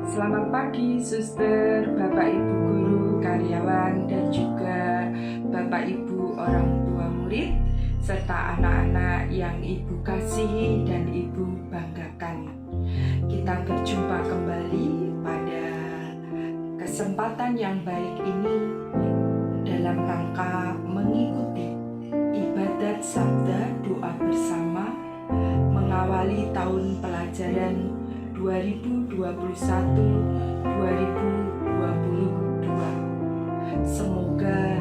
Selamat pagi, suster, Bapak Ibu guru, karyawan, dan juga Bapak Ibu orang tua murid, serta anak-anak yang Ibu kasihi dan Ibu banggakan. Kita berjumpa kembali pada kesempatan yang baik ini dalam rangka mengikuti ibadat sabda doa bersama mengawali tahun pelajaran 2021-2022. Semoga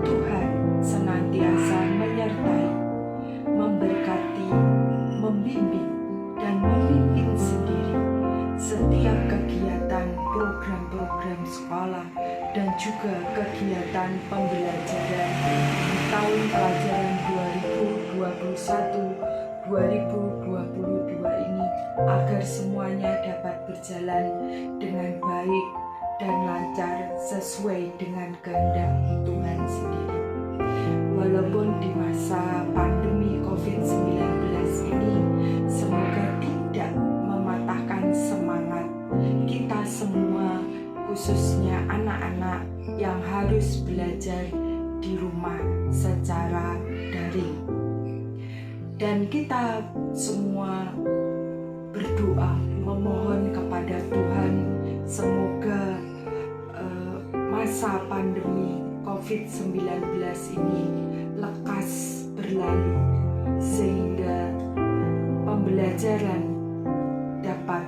Tuhan senantiasa menyertai, memberkati, membimbing, dan memimpin sendiri setiap kegiatan program-program sekolah dan juga kegiatan pembelajaran di tahun pelajaran 2021-2022 ini, agar semuanya dapat berjalan dengan baik dan lancar sesuai dengan kehendak Tuhan sendiri. Walaupun di masa pandemi COVID-19 ini, semoga tidak mematahkan semangat kita semua, khususnya anak-anak yang harus belajar di rumah secara daring. Dan kita semua berdoa memohon kepada Tuhan, semoga masa pandemi COVID-19 ini lekas berlalu, sehingga pembelajaran dapat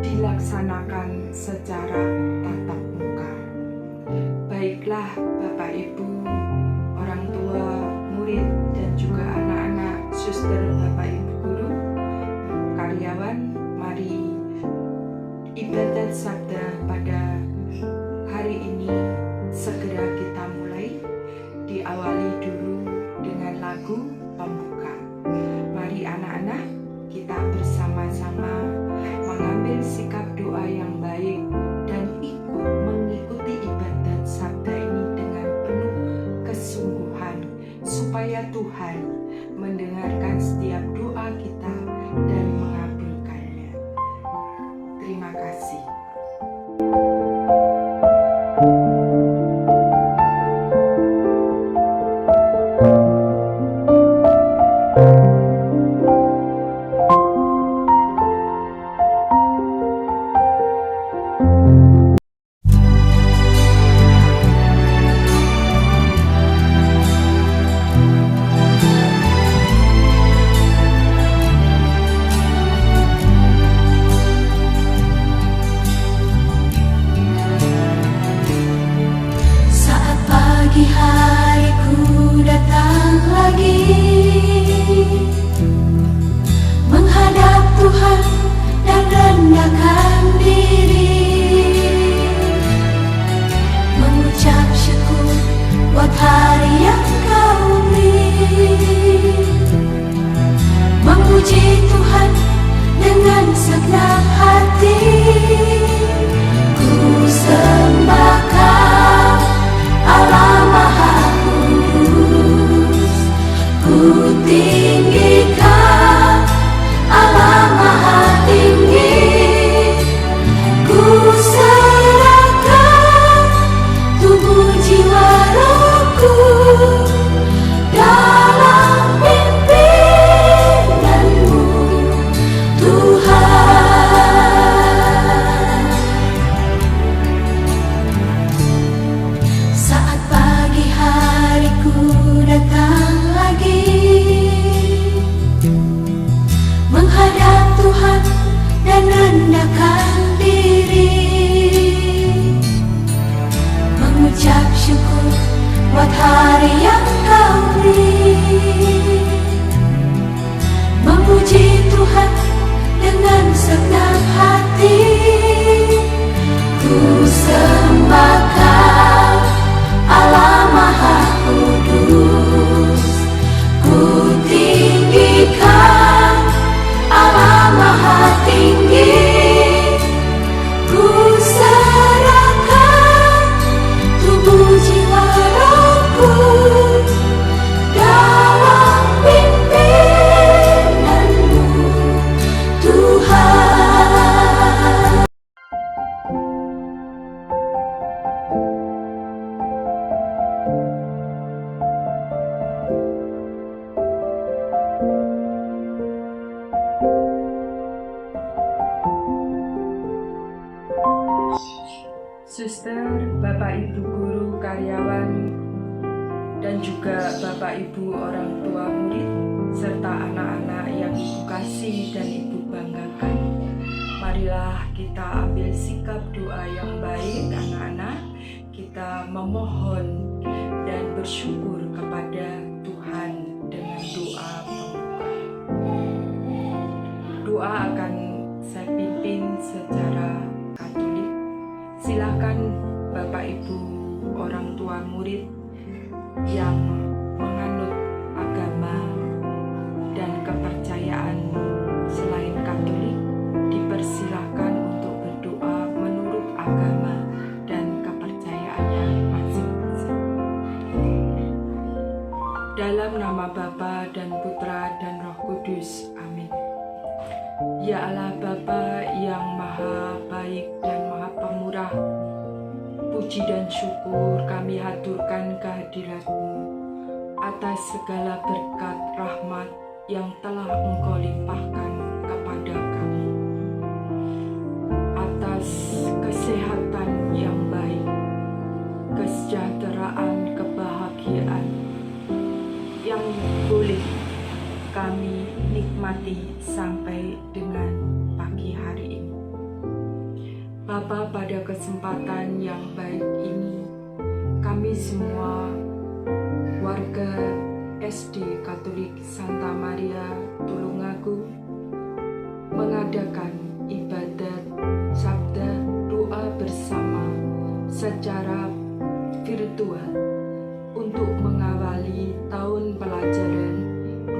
dilaksanakan secara tatap muka. Baiklah Bapak Ibu, orang tua, murid, dan juga anak-anak, suster, Bapak Ibu guru, karyawan, mari ibadat sabda pada hari ini segera kita mulai. Diawali dulu dengan lagu pembuka. Mari anak-anak, kita bersama-sama mengambil sikap doa yang baik dan ikut mengikuti ibadat sabda ini dengan penuh suster, Bapak Ibu guru, karyawan, dan juga Bapak Ibu orang tua murid, serta anak-anak yang Ibu kasih dan Ibu banggakan. Marilah kita ambil sikap doa yang baik, anak-anak. Kita memohon dan bersyukur kepada Tuhan dengan doa pembuka. Doa akan saya pimpin secara Katolik. Silakan Bapak Ibu orang tua murid yang menganut agama dan kepercayaan selain Katolik dipersilahkan untuk berdoa menurut agama dan kepercayaannya masing-masing. Dalam nama Bapa dan Putra dan Roh Kudus. Amin. Ya Allah Bapa yang maha baik dan maha pemurah, puji dan syukur kami haturkan kehadirat-Mu atas segala berkat rahmat yang telah Engkau limpahkan kepada kami, atas kesehatan yang baik, kesejahteraan, kebahagiaan yang boleh kami nikmati sampai dengan pagi hari ini. Bapa, pada kesempatan yang baik ini, kami semua warga SD Katolik Santa Maria Tulungagung mengadakan ibadat sabda doa bersama secara virtual untuk mengawali tahun pelajaran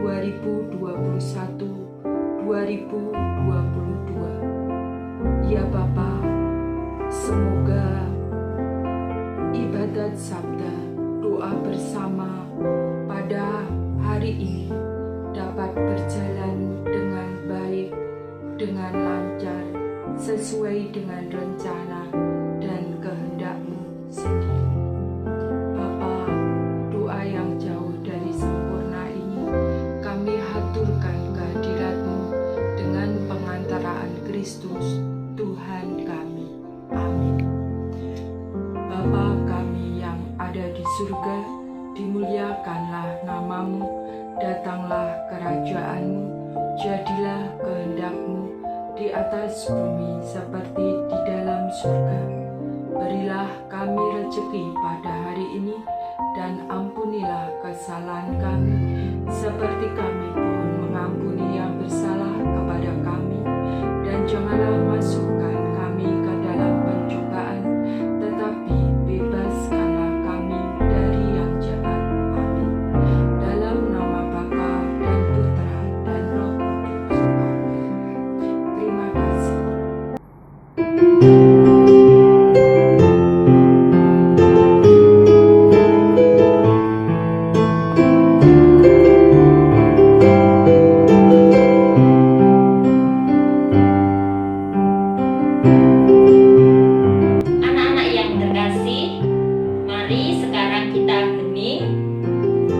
2021-2022. Ya Bapa, semoga ibadat sabda doa bersama pada hari ini dapat berjalan dengan baik, dengan lancar, sesuai dengan rencana dan kehendak-Mu sendiri. Bapa, doa yang jauh dari sempurna ini kami haturkan kehadirat-Mu dengan pengantaraan Kristus Tuhan kami. Amin. Bapa kami yang ada di surga, dimuliakanlah nama-Mu, datanglah kerajaan-Mu, jadilah kehendak-Mu di atas bumi seperti di dalam surga. Berilah kami rezeki pada hari ini, dan ampunilah kesalahan kami, seperti kami pun mengampuni yang bersalah kepada kami. Dan janganlah masukkan kami ke dalam pencobaan, tetapi bebaskanlah kami dari yang jahat. Amin. Dalam nama Bapa dan Putra dan Roh Kudus. Amin. Terima kasih. Anak-anak yang terkasih, mari sekarang kita hening.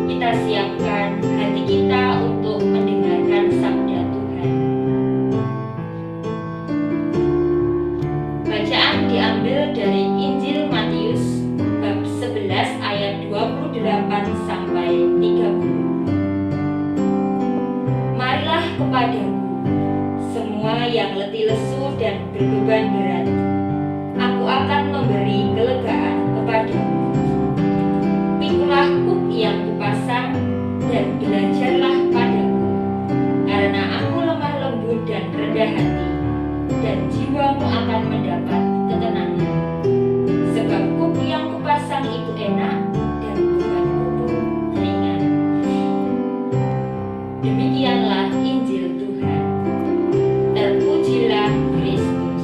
Kita siapkan hati kita untuk mendengarkan sabda Tuhan. Bacaan diambil dari Injil Matius bab 11 ayat 28 sampai 30. Marilah kepadaku semua yang letih lesu dan berbeban berat, aku akan memberi kelegaan kepadamu. Pikulah kuk yang kupasang dan belajarlah padaku, karena aku lemah lembut dan rendah hati, dan jiwamu akan mendapat ketenangan. Sebab kuk yang kupasang itu enak dan bebanku pun ringan. Demikianlah Injil Tuhan. Terpujilah Kristus.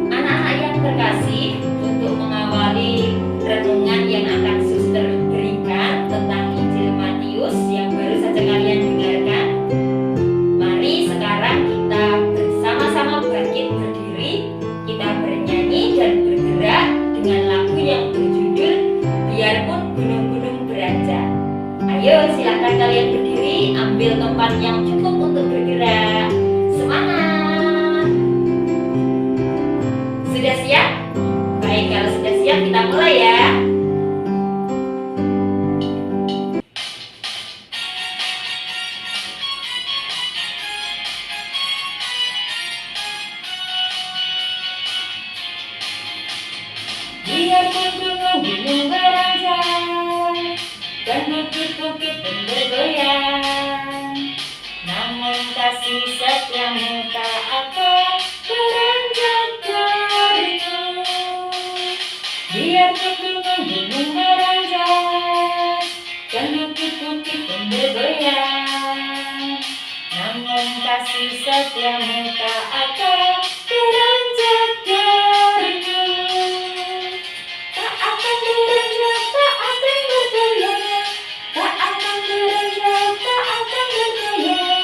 Anak-anak yang terkasih, untuk mengawali renungan yang akan suster berikan tentang Injil Matius yang baru saja kalian dengarkan, mari sekarang kita Biarpun gunung-gunung beranjak dan bukit-bukit pun bergoyang, namun kasih setiamu tak akan beranjak dariku. Biarpun gunung-gunung beranjak dan bukit-bukit pun bergoyang, namun kasih setiamu tak akan beranjak dariku. Tak akan beranjak, tak akan bergoyang, tak akan beranjak, tak akan bergoyang.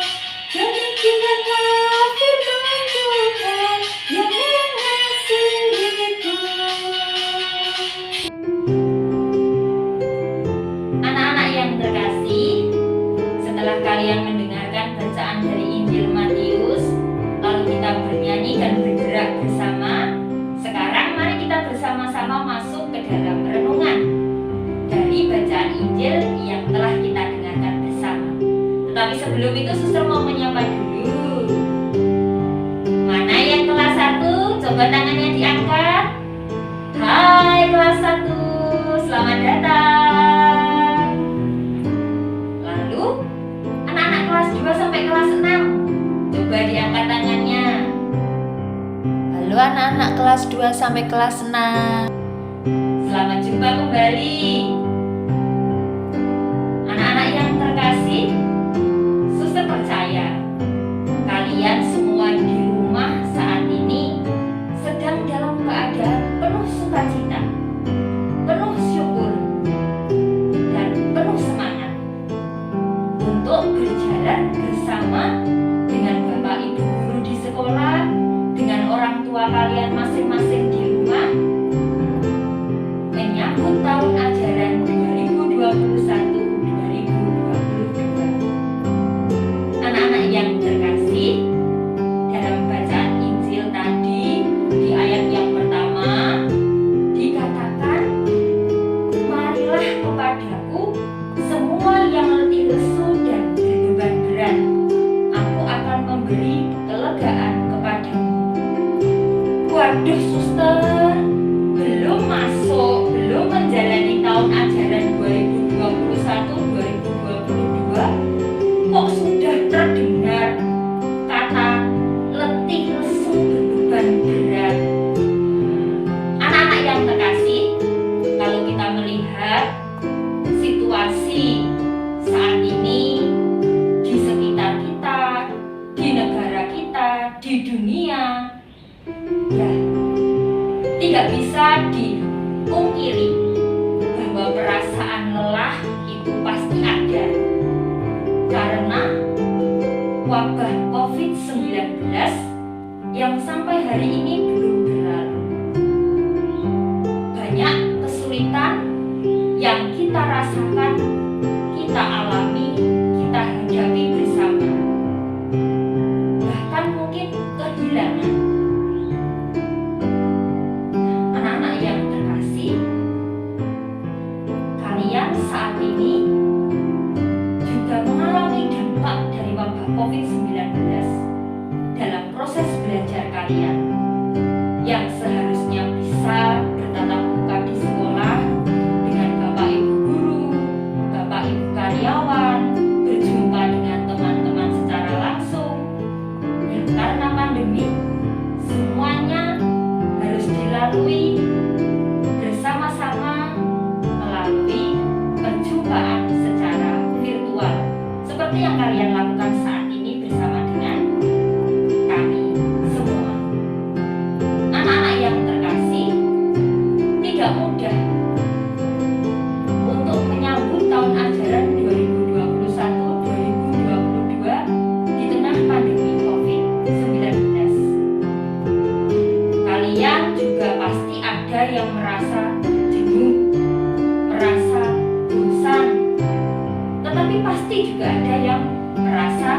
Demikianlah firman Tuhan yang mengasihiku. Anak-anak yang terkasih, setelah kalian mendengarkan bacaan dari Injil Matius, lalu kita bernyanyi dan bergerak bersama. Sekarang mari kita bersama-sama masuk ke dalam renungan dari bacaan Injil yang telah kita dengarkan bersama. Tetapi sebelum itu suster mau menyapa dulu. Mana yang kelas 1? Coba tangannya diangkat. Hai kelas 1, selamat datang. Lalu anak-anak kelas 2 sampai kelas 6, coba diangkat tangannya. Halo anak-anak kelas 2 sampai kelas 6. Selamat jumpa kembali. Anak-anak yang terkasih, suster percaya kalian semua di rumah saat ini sedang dalam keadaan penuh sukacita, penuh syukur, dan penuh semangat untuk berjalan bersama dengan Bapak Ibu guru di sekolah, dengan orang tua kalian masing-masing di rumah, menyambut tahun ajaran 2021-2022. Anak-anak yang terkasih, dalam bacaan Injil tadi di ayat yang pertama dikatakan, marilah kepadaku semua yang letih lesu dan berbeban berat, aku akan memberi kelegaan kepadamu. Waduh suster, belum menjalani tahun ajaran 2021-2022 kok sudah terdengar kata letih lesu berbeban berat. Anak-anak yang terkasih, kalau kita melihat situasi saat ini di sekitar kita, di negara kita, di dunia, ya tidak bisa dipungkiri bahwa perasaan lelah itu pasti ada karena wabah COVID-19 yang sampai hari ini belum berlalu. Banyak kesulitan yang kita rasakan, kita alami, kita hadapi bersama. Bahkan mungkin kehilangan. Anak-anak yang terkasih, kalian saat ini juga mengalami dampak dari wabah COVID-19 dalam proses belajar kalian yang seharusnya bisa bertatap muka di sekolah dengan Bapak Ibu guru, Bapak Ibu karyawan, berjumpa dengan teman-teman secara langsung. Dan karena pandemi, semuanya harus dilalui bersama-sama melalui perjumpaan secara virtual seperti yang kalian lakukan saat ini bersama dengan kami semua. Anak-anak yang terkasih, tidak mudah untuk menyambut tahun ajaran 2021-2022 di tengah pandemi COVID-19. Kalian juga pasti ada yang merasa jenuh, merasa bosan, tetapi pasti juga ada yang merasa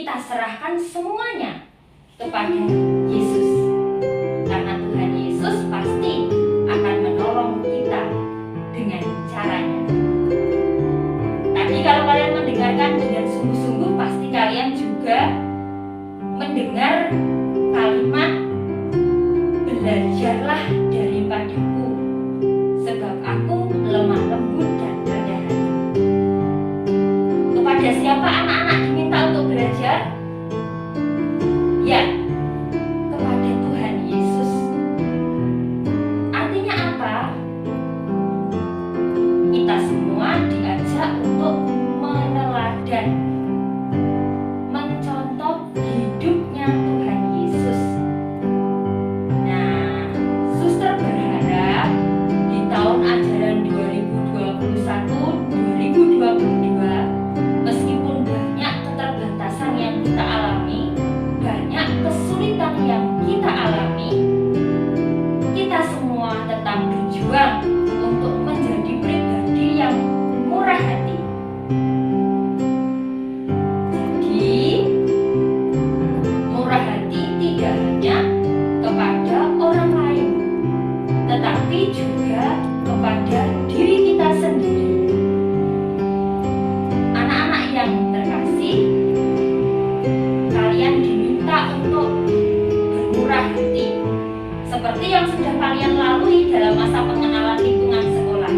kita serahkan semuanya kepada Yesus. Karena Tuhan Yesus pasti akan menolong kita dengan caranya. Tadi kalau kalian mendengarkan dengan sungguh-sungguh, pasti kalian juga mendengar kalimat belajarlah daripadaku, sebab aku lemah lembut dan rendah hati. Kepada siapa anak-anak diminta untuk belajar? Ya, kepada Tuhan Yesus. Artinya apa? Kita semua diajak untuk meneladan, mencontoh hidupnya Tuhan Yesus. Nah, suster berharap di tahun ajaran 2021-2022, meskipun banyak keterbatasan yang kita alami, banyak kesulitan yang kita alami, kita semua tetap berjuang untuk menjadi pribadi yang murah hati. Jadi, murah hati tidak hanya kepada orang lain, tetapi juga kepada diri kita sendiri. Anak-anak yang terkasih, kalian diminta untuk bermurah hati, seperti yang sudah kalian lalui dalam masa pengenalan lingkungan sekolah.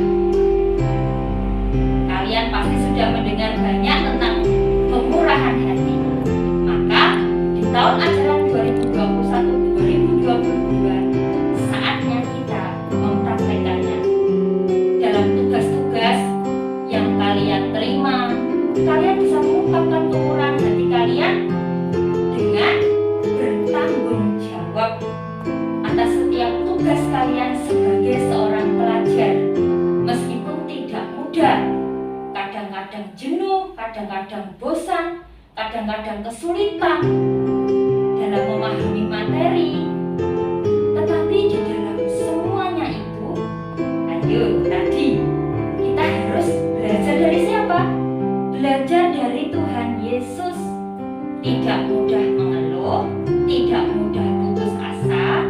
Kalian pasti sudah mendengar banyak tentang kemurahan hati. Maka di tahun ajaran 2021-2022, saatnya kita mempraktekannya. Dalam tugas-tugas yang kalian terima, kalian bisa mengungkapkan kemurahan hati kalian dengan bertanggung jawab atas setiap tugas kalian sebagai seorang pelajar. Meskipun tidak mudah, kadang-kadang jenuh, kadang-kadang bosan, kadang-kadang kesulitan dalam memahami materi, tetapi di dalam semuanya itu, ayo tadi kita harus belajar dari siapa? Belajar dari Tuhan Yesus. Tidak mudah mengeluh, tidak mudah putus asa.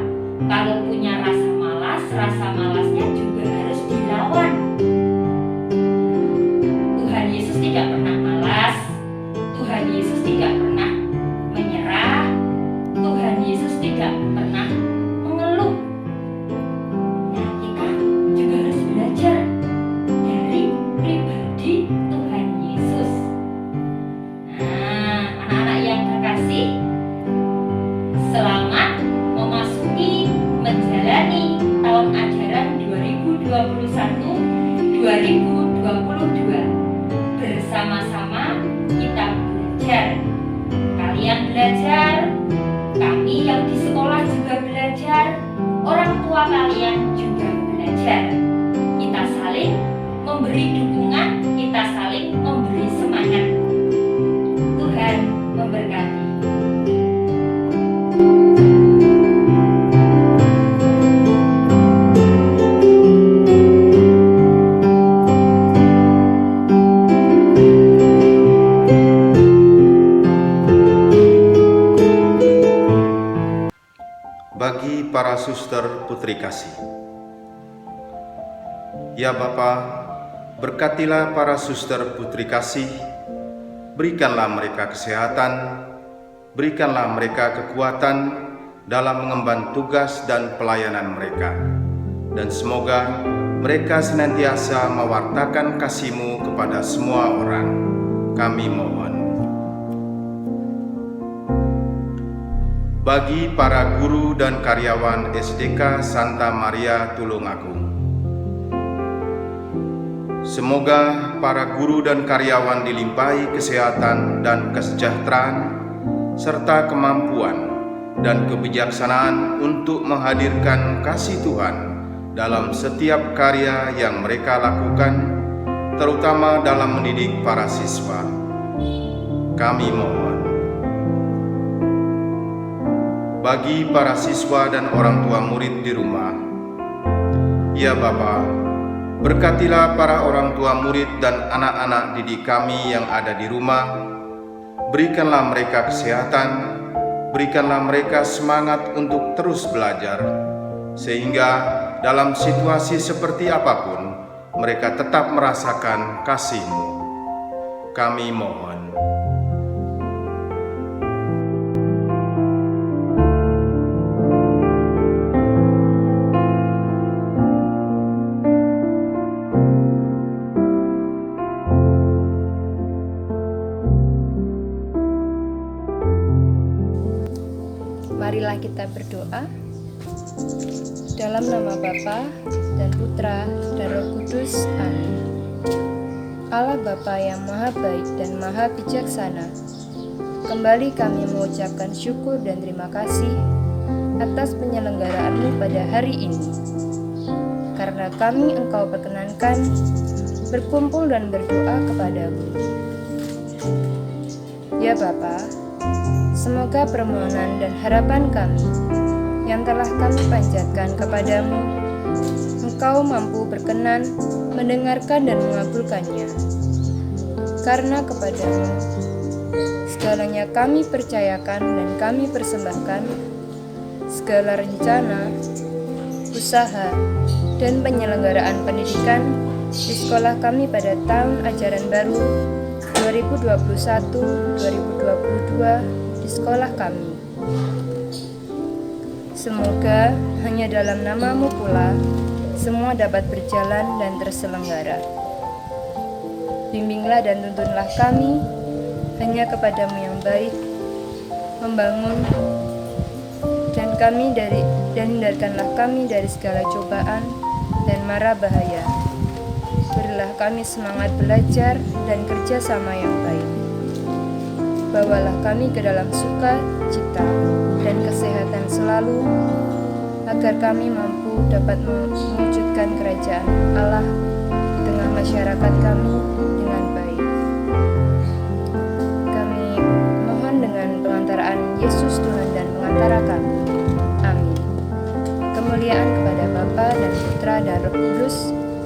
Kalau punya rasa malas, rasa malasnya juga harus dilawan. Tuhan Yesus tidak pernah malas. Tuhan Yesus tidak pernah menyerah. Tuhan Yesus tidak pernah mengeluh. Nah, kita juga harus belajar dari pribadi Tuhan Yesus. Nah, anak-anak yang terkasih, selamat memasuki menjalani tahun ajaran 2021-2022. Bersama-sama kita belajar. Kalian belajar, kami yang di sekolah juga belajar, orang tua kalian juga belajar. Kita saling memberi dukungan, kita saling memberi semangat. Tuhan memberkati. Bagi para suster putri kasih, ya Bapa, berkatilah para suster putri kasih, berikanlah mereka kesehatan, berikanlah mereka kekuatan dalam mengemban tugas dan pelayanan mereka, dan semoga mereka senantiasa mewartakan kasih-Mu kepada semua orang. Kami mohon. Bagi para guru dan karyawan SDK Santa Maria Tulungagung, semoga para guru dan karyawan dilimpahi kesehatan dan kesejahteraan, serta kemampuan dan kebijaksanaan untuk menghadirkan kasih Tuhan dalam setiap karya yang mereka lakukan, terutama dalam mendidik para siswa. Kami mohon. Bagi para siswa dan orang tua murid di rumah, ya Bapa, berkatilah para orang tua murid dan anak-anak didik kami yang ada di rumah, berikanlah mereka kesehatan, berikanlah mereka semangat untuk terus belajar, sehingga dalam situasi seperti apapun, mereka tetap merasakan kasih-Mu. Kami mohon. Marilah kita berdoa. Dalam nama Bapa dan Putra dan Roh Kudus. Amin. Allah Bapa yang Maha Baik dan Maha Bijaksana, kembali kami mengucapkan syukur dan terima kasih atas penyelenggaraan-Mu pada hari ini. Karena kami Engkau perkenankan berkumpul dan berdoa kepadamu. Ya Bapa, semoga permohonan dan harapan kami yang telah kami panjatkan kepadamu, Engkau mampu berkenan mendengarkan dan mengabulkannya. Karena kepadamu segalanya kami percayakan dan kami persembahkan, segala rencana, usaha, dan penyelenggaraan pendidikan di sekolah kami pada tahun ajaran baru 2021-2022 di sekolah kami. Semoga hanya dalam nama-Mu pula semua dapat berjalan dan terselenggara. Bimbinglah dan tuntunlah kami hanya kepadamu yang baik, membangun, dan hindarkanlah kami dari segala cobaan dan mara bahaya. Berilah kami semangat belajar dan kerja sama yang baik. Bawalah kami ke dalam sukacita dan kesehatan selalu, agar kami mampu dapat mewujudkan kerajaan Allah di tengah masyarakat kami dengan baik. Kami mohon dengan pengantaraan Yesus Tuhan dan pengantara kami. Amin. Kemuliaan kepada Bapa dan Putra dan Roh Kudus,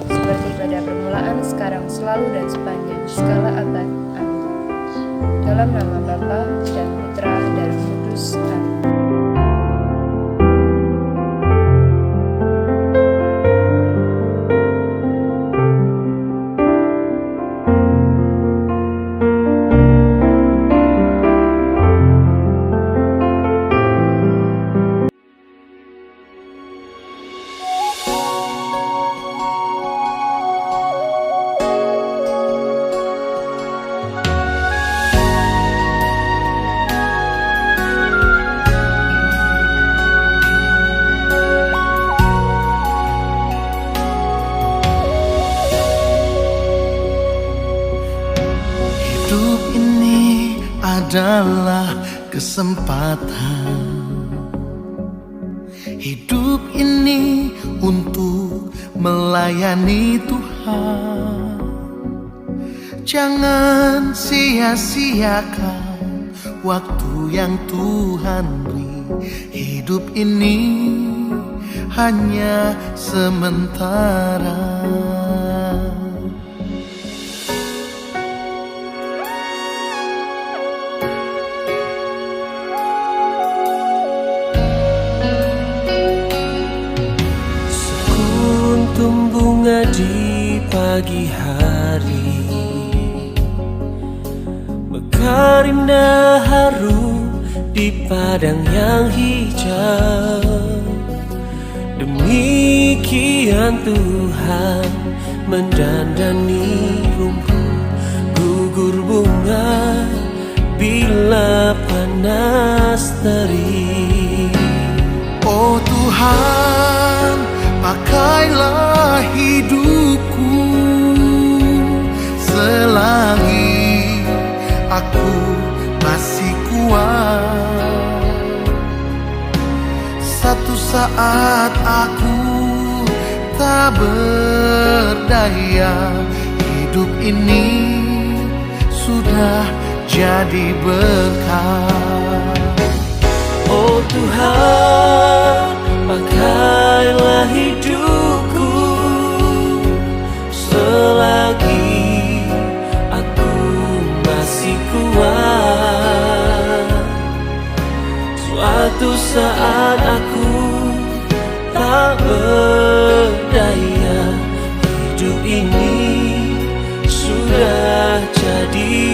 seperti pada permulaan, sekarang, selalu, dan sepanjang segala abad. Amin. Dalam nama Bapa dan Putra dan Roh Kudus. Amin. Hidup ini adalah kesempatan. Hidup ini untuk melayani Tuhan. Jangan sia-siakan waktu yang Tuhan beri. Hidup ini hanya sementara. Bunga di pagi hari, mekar indah harum di padang yang hijau. Demikian Tuhan mendandani rumput gugur bunga bila panas terik. Oh Tuhan, pakailah hidupku selagi aku masih kuat. Satu saat aku tak berdaya, hidup ini sudah jadi berkah. Oh Tuhan, pakailah hidupku selagi aku masih kuat. Suatu saat aku tak berdaya, hidup ini sudah jadi